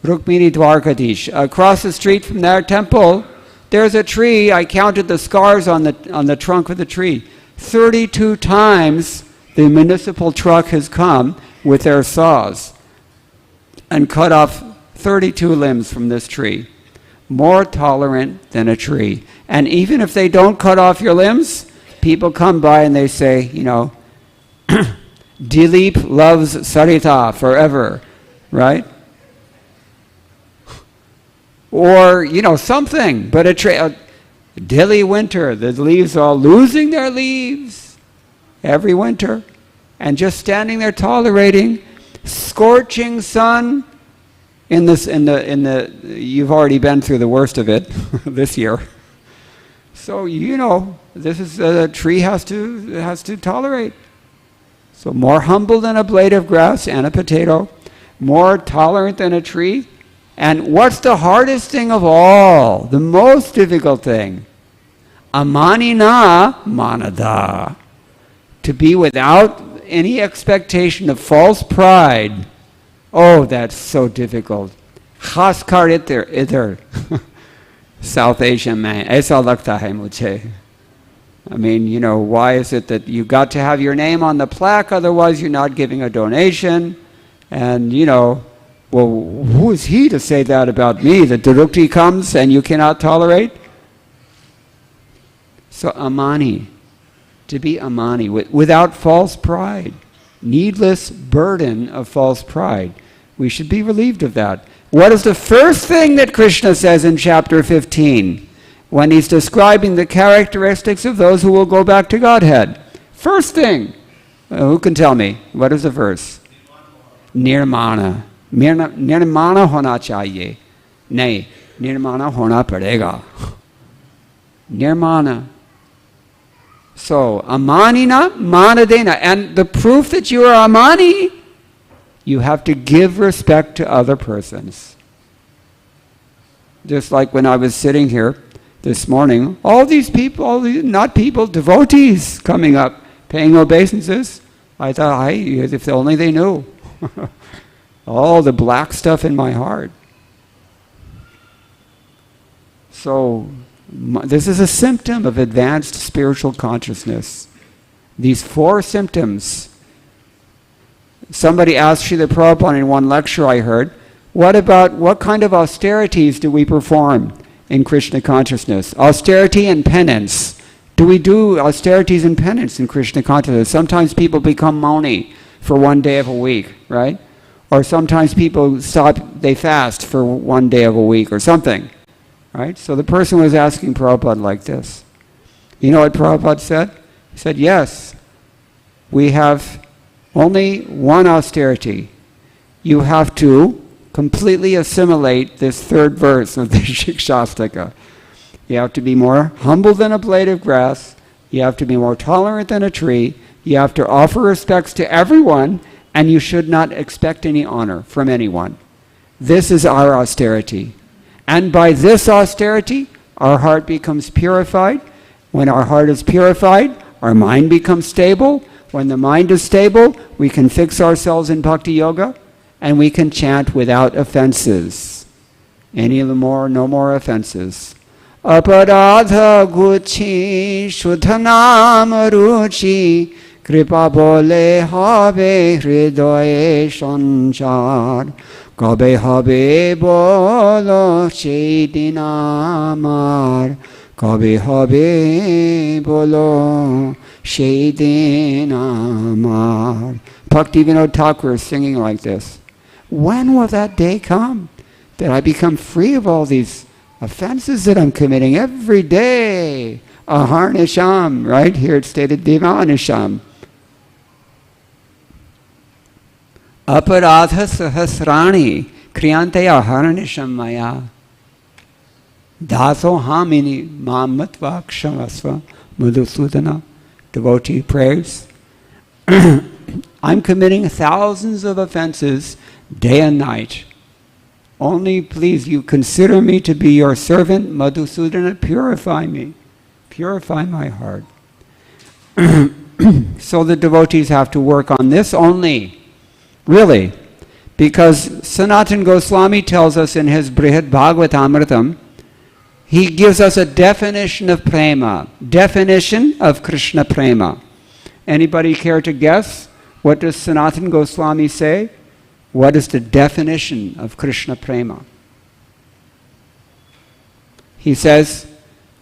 Rukmini Dwarkadish. Across the street from their temple, there's a tree. I counted the scars on the trunk of the tree. 32 times the municipal truck has come with their saws and cut off 32 limbs from this tree. More tolerant than a tree. And even if they don't cut off your limbs, people come by and they say, you know, Dilip loves Sarita forever. right? Or, something, but a Delhi winter, the leaves are all losing their leaves every winter, and just standing there tolerating scorching sun you've already been through the worst of it this year. So, this is a tree has to tolerate. So more humble than a blade of grass and a potato, more tolerant than a tree. And what's the hardest thing of all? The most difficult thing? Amanina manada. To be without any expectation of false pride. Oh, that's so difficult. Khas kar idhar. South Asia mein. Aisa lagta hai mujhe. I mean, why is it that you got to have your name on the plaque, otherwise you're not giving a donation? And, well, who is he to say that about me, that Durukti comes and you cannot tolerate? So amani, to be amani, without false pride, needless burden of false pride. We should be relieved of that. What is the first thing that Krishna says in chapter 15 when he's describing the characteristics of those who will go back to Godhead? First thing, who can tell me? What is the verse? Nirmana. Nirmana hona chahiye. Nahi, nirmana hona padega. Nirmana. So, amanina manadena. And the proof that you are amani, you have to give respect to other persons. Just like when I was sitting here this morning, all these people, devotees coming up, paying obeisances. I thought, if only they knew. All the black stuff in my heart. So, this is a symptom of advanced spiritual consciousness. These 4 symptoms. Somebody asked Srila Prabhupada in one lecture I heard, what kind of austerities do we perform in Krishna consciousness? Austerity and penance. Do we do austerities and penance in Krishna consciousness? Sometimes people become mauni for one day of a week, right? Or sometimes people they fast for one day of a week or something, right? So the person was asking Prabhupada like this. You know what Prabhupada said? He said, yes, we have only one austerity. You have to completely assimilate this 3rd verse of the Shikshastika. You have to be more humble than a blade of grass. You have to be more tolerant than a tree. You have to offer respects to everyone, and you should not expect any honor from anyone. This is our austerity. And by this austerity, our heart becomes purified. When our heart is purified, our mind becomes stable. When the mind is stable, we can fix ourselves in bhakti yoga, and we can chant without offenses. No more offenses. Aparadha guchi shuddhanam ruchi kripa bole habe hridaye sanchar kabe habe bolo seidin amar kabe habe bolo seidin amar. Bhaktivedanta Thakur is singing like this. When will that day come that I become free of all these offenses that I'm committing every day? Aharnisham, right? Here it's stated Divanisham. Aparadha sahasrani kriyante aharnisham maya. Daso hamini mamatva kshamasva madhusudana. Devotee prayers. I'm committing thousands of offenses day and night. Only please, you consider me to be your servant, Madhusudana, purify me. Purify my heart. So the devotees have to work on this only. Really. Because Sanatana Goswami tells us in his Brihad Bhagavatamritam, he gives us a definition of prema. Definition of Krishna prema. Anybody care to guess? What does Sanatana Goswami say? What is the definition of Krishna prema? He says,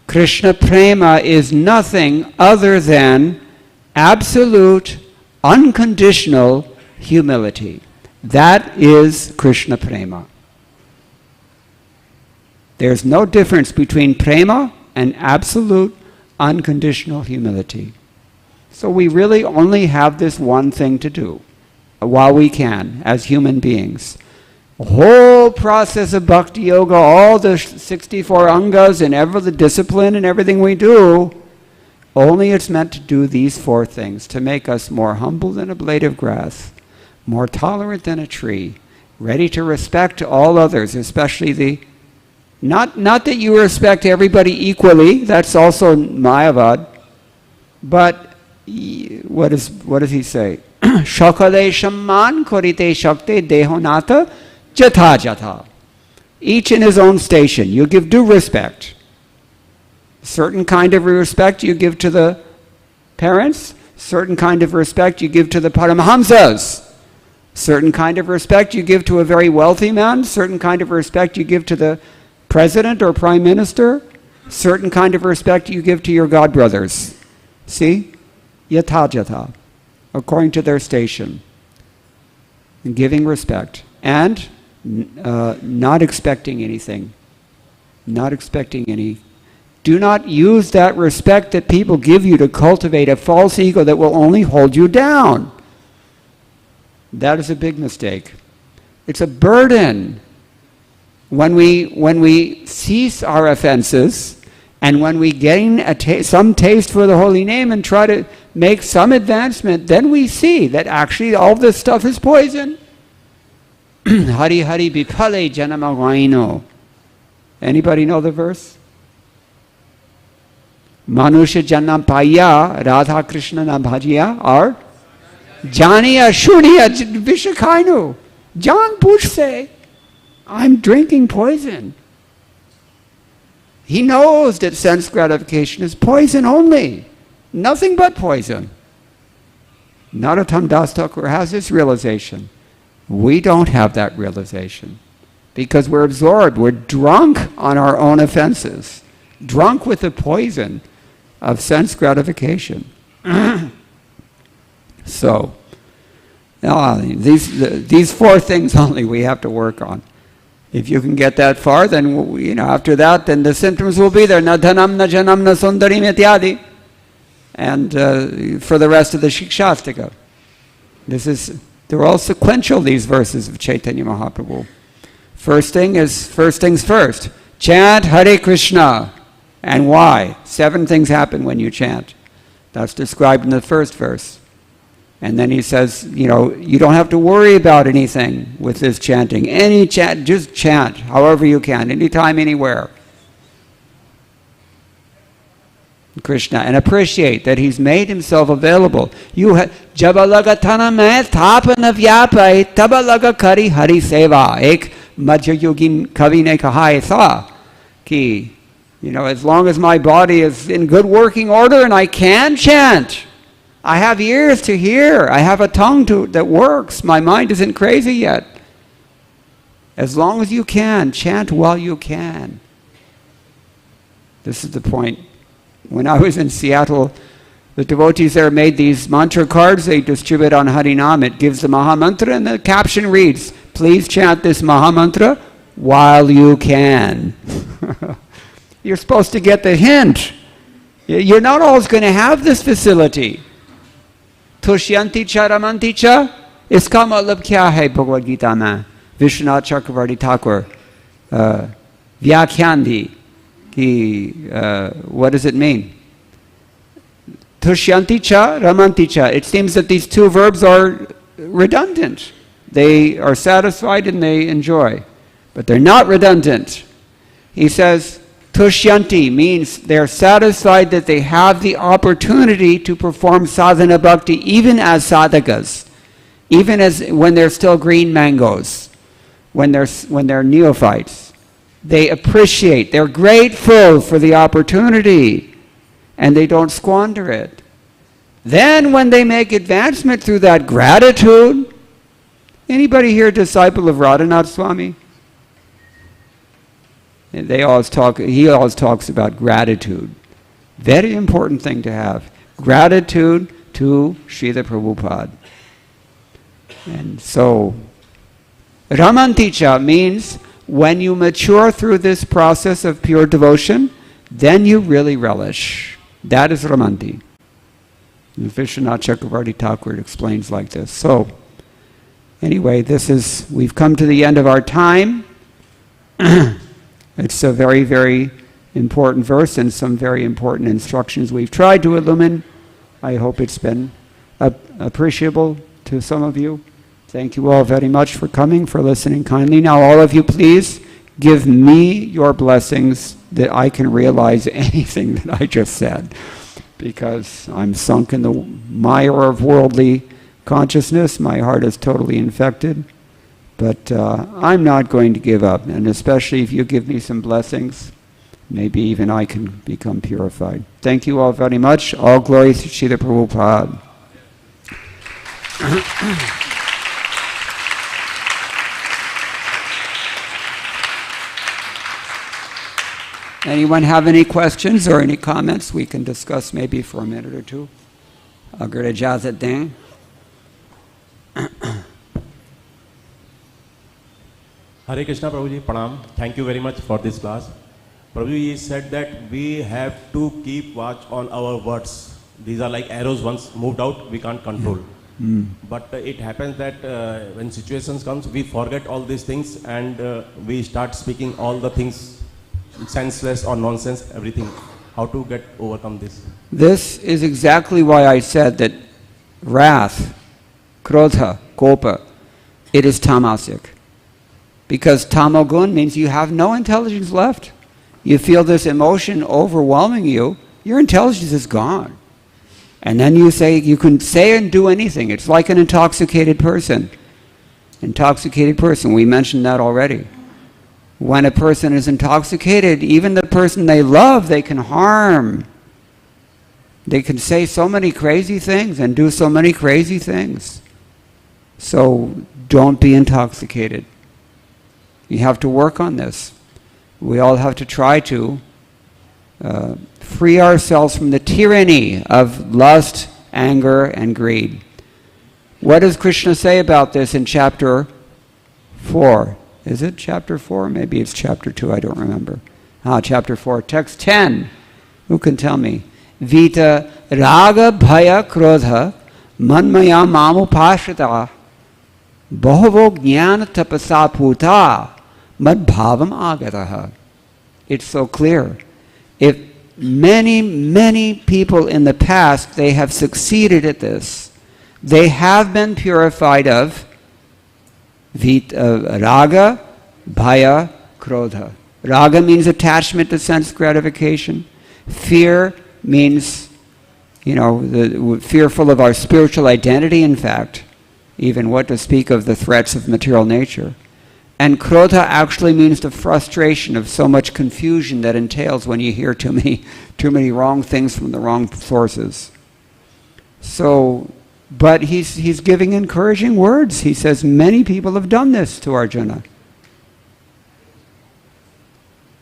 Krishna prema is nothing other than absolute, unconditional humility. That is Krishna prema. There's no difference between prema and absolute unconditional humility. So we really only have this one thing to do while we can as human beings. The whole process of bhakti yoga, all the 64 angas and the discipline and everything we do, only it's meant to do these 4 things, to make us more humble than a blade of grass, more tolerant than a tree, ready to respect all others, especially not that you respect everybody equally, that's also Mayavad, but what does he say? Shakale shamman korite shakte dehonata jatha jatha. Each in his own station, you give due respect. Certain kind of respect you give to the parents, certain kind of respect you give to the Paramahamsas, certain kind of respect you give to a very wealthy man, certain kind of respect you give to the president or prime minister, certain kind of respect you give to your godbrothers. See? Yatha jatha, according to their station. And giving respect. And not expecting anything. Not expecting any. Do not use that respect that people give you to cultivate a false ego that will only hold you down. That is a big mistake. It's a burden. When we cease our offenses, and when we gain some taste for the holy name and try to make some advancement, then we see that actually all this stuff is poison. Hari Hari Bipale Janama Vaino. Anybody know the verse? Manusha Janam Paya Radha Krishna na Bhajiya or Janiya Shuniya Vishakainu. John Bush say, I'm drinking poison. He knows that sense gratification is poison only. Nothing but poison. Narottam Das Thakur has this realization. We don't have that realization because we're absorbed, we're drunk on our own offenses, drunk with the poison of sense gratification. So, these 4 things only we have to work on. If you can get that far, then after that, then the symptoms will be there. Na dhanam na janam na sundarim ityadi. And for the rest of the Shikshastika. They're all sequential, these verses of Chaitanya Mahaprabhu. First things first. Chant Hare Krishna. And why? 7 things happen when you chant. That's described in the first verse. And then he says, you don't have to worry about anything with this chanting. Any chant, just chant however you can, anytime, anywhere. Krishna, and appreciate that he's made himself available. Jabalaga taname thapana vyapai tabalaga kari hari seva. Ek madhya yogin kavi ne kahai tha. Ki, as long as my body is in good working order and I can chant, I have ears to hear, I have a tongue that works, my mind isn't crazy yet. As long as you can, chant while you can. This is the point. When I was in Seattle, the devotees there made these mantra cards they distribute on Harinam. It gives the Maha Mantra and the caption reads, please chant this Maha Mantra while you can. You're supposed to get the hint. You're not always going to have this facility. Tushyanti cha ramanti cha, iska matlab kya hai Bhagavad-gita mein? Vishwanath Chakravarti Thakur Vyakhyandi. What does it mean? Tushyanti cha, ramanti cha. It seems that these 2 verbs are redundant. They are satisfied and they enjoy. But they're not redundant. He says, tushyanti means they're satisfied that they have the opportunity to perform sadhana bhakti even as sadhakas. Even as when they're still green mangoes. When they're neophytes. They appreciate, they're grateful for the opportunity, and they don't squander it. Then when they make advancement through that gratitude, anybody here a disciple of Radhanath Swami? He always talks about gratitude. Very important thing to have. Gratitude to Srila Prabhupada. And so, Ramanticha means when you mature through this process of pure devotion, then you really relish. That is Ramanti. Vishwanath Chakravarti Thakur explains like this. So, anyway, we've come to the end of our time. It's a very, very important verse and some very important instructions we've tried to illumine. I hope it's been appreciable to some of you. Thank you all very much for coming, for listening kindly. Now, all of you, please give me your blessings that I can realize anything that I just said, because I'm sunk in the mire of worldly consciousness. My heart is totally infected. But I'm not going to give up, and especially if you give me some blessings, maybe even I can become purified. Thank you all very much. All glory to Srila Prabhupada. Anyone have any questions or any comments we can discuss maybe for a minute or two? Agar ijazat dein. Hare Krishna, Prabhuji, Pranam. Thank you very much for this class. Prabhuji said that we have to keep watch on our words. These are like arrows, once moved out, we can't control. But it happens that when situations comes, we forget all these things and we start speaking all the things senseless or nonsense, everything. How to overcome this? This is exactly why I said that wrath, krodha, kopa, it is tamasic. Because tamogun means you have no intelligence left. You feel this emotion overwhelming you, your intelligence is gone. And then you can say and do anything. It's like an intoxicated person. Intoxicated person, we mentioned that already. When a person is intoxicated, even the person they love, they can harm. They can say so many crazy things and do so many crazy things. So don't be intoxicated. You have to work on this. We all have to try to free ourselves from the tyranny of lust, anger, and greed. What does Krishna say about this in chapter 4? Is it chapter 4? Maybe it's chapter 2, I don't remember. Chapter 4, text 10. Who can tell me? Vita raga bhaya krodha manmaya mamupashrita bahavo jnana tapasa puta mad bhavam agataha. It's so clear. If many, many people in the past, they have succeeded at this. They have been purified of raga, bhaya, krodha. Raga means attachment to sense gratification. Fear means, fearful of our spiritual identity, in fact, even what to speak of the threats of material nature. And krodha actually means the frustration of so much confusion that entails when you hear too many wrong things from the wrong sources. So, but he's giving encouraging words. He says many people have done this to Arjuna.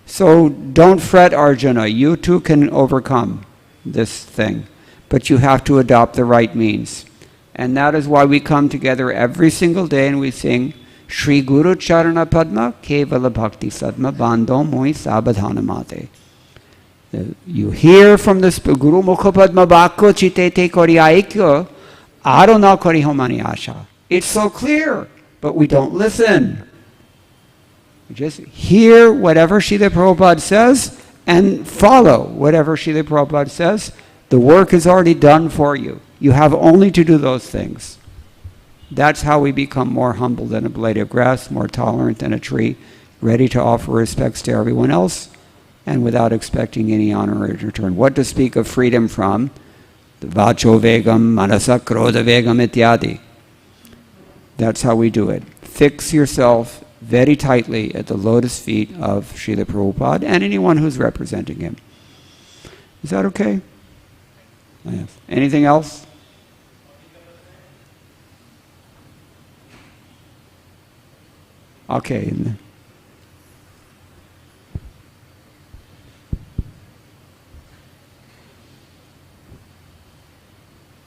So don't fret, Arjuna. You too can overcome this thing. But you have to adopt the right means. And that is why we come together every single day and we sing Shri Guru Charana Padma Kevala Bhakti Sadma Bandho Moi Sabadhana Mate. You hear from the Guru Mukha Padma Bhakko Chitete Kori Aikyo Arona Kori Homani Asha. It's so clear, but we don't listen. We just hear whatever Srila Prabhupada says and follow whatever Srila Prabhupada says. The work is already done for you. You have only to do those things. That's how we become more humble than a blade of grass, more tolerant than a tree, ready to offer respects to everyone else, and without expecting any honor in return. What to speak of freedom from? The vacho vegam, manasa krodha vegam ityadi. That's how we do it. Fix yourself very tightly at the lotus feet of Srila Prabhupada and anyone who's representing him. Is that okay? Yes. Anything else? Okay.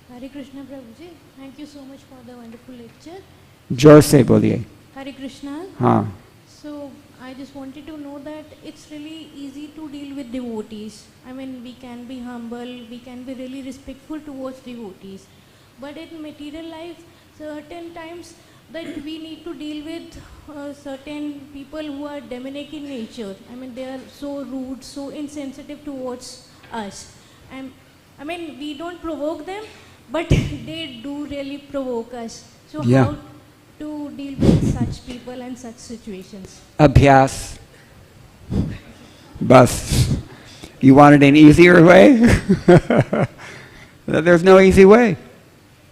Hare Krishna Prabhuji, thank you so much for the wonderful lecture. जोर से बोलिए. Hare Hare Krishna. So I just wanted to know that it's really easy to deal with devotees. I mean, we can be humble, we can be really respectful towards devotees. But in material life, certain times that we need to deal with certain people who are demonic in nature. I mean, they are so rude, so insensitive towards us. And I mean, we don't provoke them, but they do really provoke us. So how to deal with such people and such situations? Abhyas. Bas. You wanted an easier way? There's no easy way.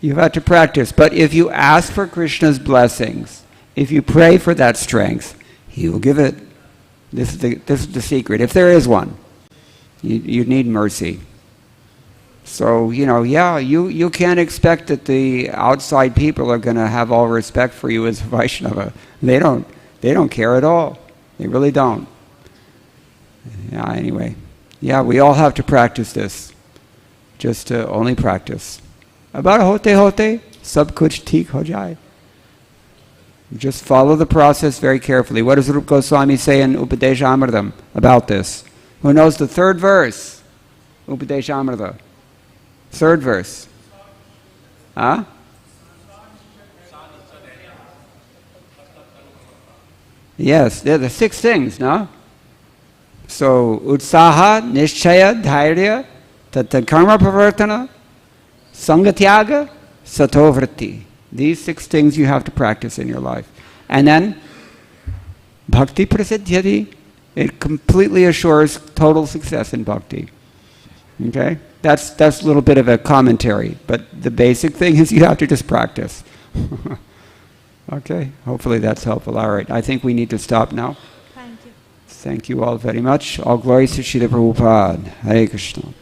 You have to practice. But if you ask for Krishna's blessings, if you pray for that strength, He will give it. This is the secret. If there is one, you need mercy. So, you can't expect that the outside people are going to have all respect for you as a Vaishnava. They don't care at all. They really don't. Anyway. We all have to practice this. Just to only practice. About hote, sab kuch theek ho jaye. Just follow the process very carefully. What does Rupa Goswami say in Upadesha Amritam about this? Who knows the third verse? Upadesha Amrita. Third verse. Huh? Yes, they're the 6 things, no? So, utsaha, nishchaya, dhairya, tata karma pravartana, sangatyaga, satovritti. These 6 things you have to practice in your life. And then, bhakti prasiddhyati. It completely assures total success in bhakti. Okay? That's a little bit of a commentary, but the basic thing is you have to just practice. Okay? Hopefully that's helpful. All right. I think we need to stop now. Thank you. Thank you all very much. All glories to Srila Prabhupada. Hare Krishna.